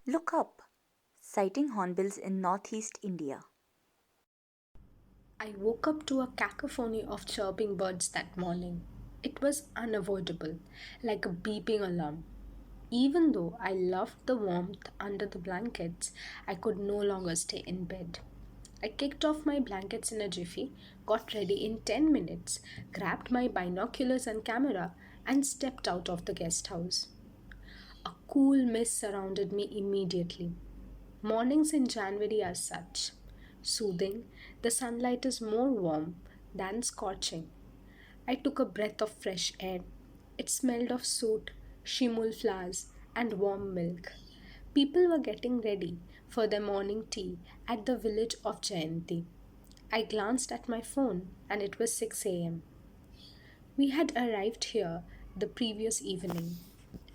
Look up. Sighting hornbills in northeast India. I woke up to a cacophony of chirping birds that morning. It was unavoidable, like a beeping alarm. Even though I loved the warmth under the blankets, I could no longer stay in bed. I kicked off my blankets in a jiffy, got ready in 10 minutes, grabbed my binoculars and camera, and stepped out of the guest house. A cool mist surrounded me immediately. Mornings in January are such. Soothing, the sunlight is more warm than scorching. I took a breath of fresh air. It smelled of soot, shimul flowers, and warm milk. People were getting ready for their morning tea at the village of Jayanti. I glanced at my phone and it was 6 a.m. We had arrived here the previous evening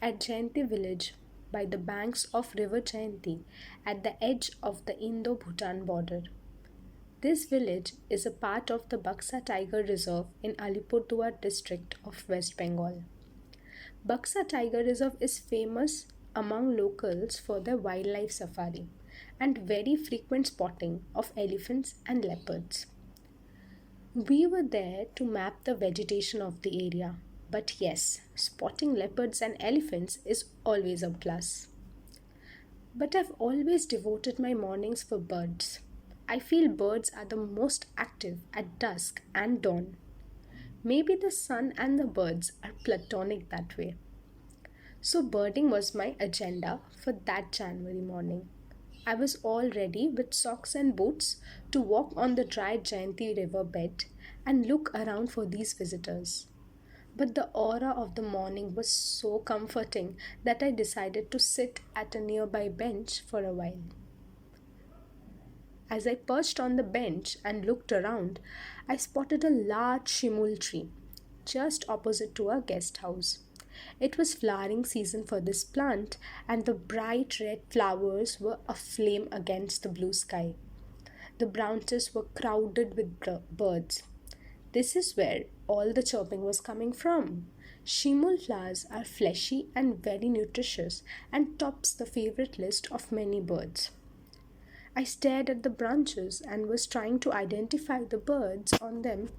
at Jayanti village by the banks of River Jayanti at the edge of the Indo-Bhutan border. This village is a part of the Baksa Tiger Reserve in Alipurduar district of West Bengal. Baksa Tiger Reserve is famous among locals for their wildlife safari and very frequent spotting of elephants and leopards. We were there to map the vegetation of the area, but yes, spotting leopards and elephants is always a plus. But I've always devoted my mornings for birds. I feel birds are the most active at dusk and dawn. Maybe the sun and the birds are platonic that way. So, birding was my agenda for that January morning. I was all ready with socks and boots to walk on the dry Jayanti river bed and look around for these visitors. But the aura of the morning was so comforting that I decided to sit at a nearby bench for a while. As I perched on the bench and looked around, I spotted a large shimul tree just opposite to our guest house. It was flowering season for this plant, and the bright red flowers were aflame against the blue sky. The branches were crowded with birds. This is where all the chirping was coming from. Shimul flowers are fleshy and very nutritious and tops the favorite list of many birds. I stared at the branches and was trying to identify the birds on them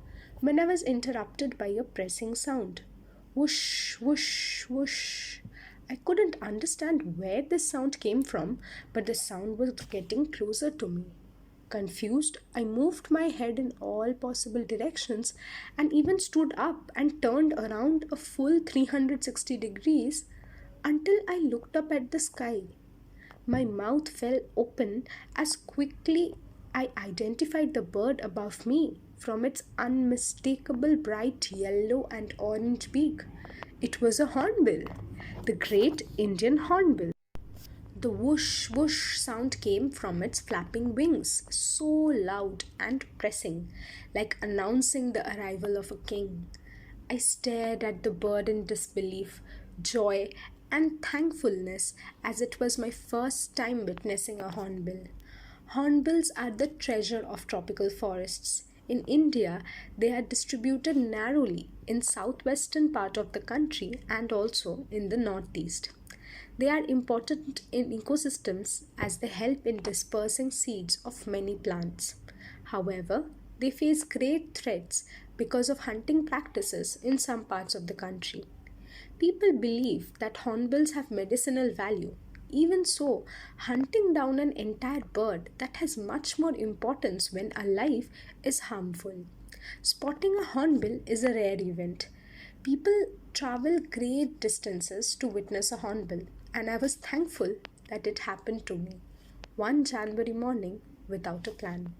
when I was interrupted by a pressing sound. Whoosh, whoosh, whoosh. I couldn't understand where this sound came from, but the sound was getting closer to me. Confused, I moved my head in all possible directions and even stood up and turned around a full 360 degrees until I looked up at the sky. My mouth fell open as quickly I identified the bird above me from its unmistakable bright yellow and orange beak. It was a hornbill, the great Indian hornbill. The whoosh whoosh sound came from its flapping wings, so loud and pressing, like announcing the arrival of a king. I stared at the bird in disbelief, joy, and thankfulness as it was my first time witnessing a hornbill. Hornbills are the treasure of tropical forests. In India, they are distributed narrowly in southwestern part of the country and also in the northeast. They are important in ecosystems as they help in dispersing seeds of many plants. However, they face great threats because of hunting practices in some parts of the country. People believe that hornbills have medicinal value. Even so, hunting down an entire bird that has much more importance when alive is harmful. Spotting a hornbill is a rare event. People travel great distances to witness a hornbill, and I was thankful that it happened to me one January morning without a plan.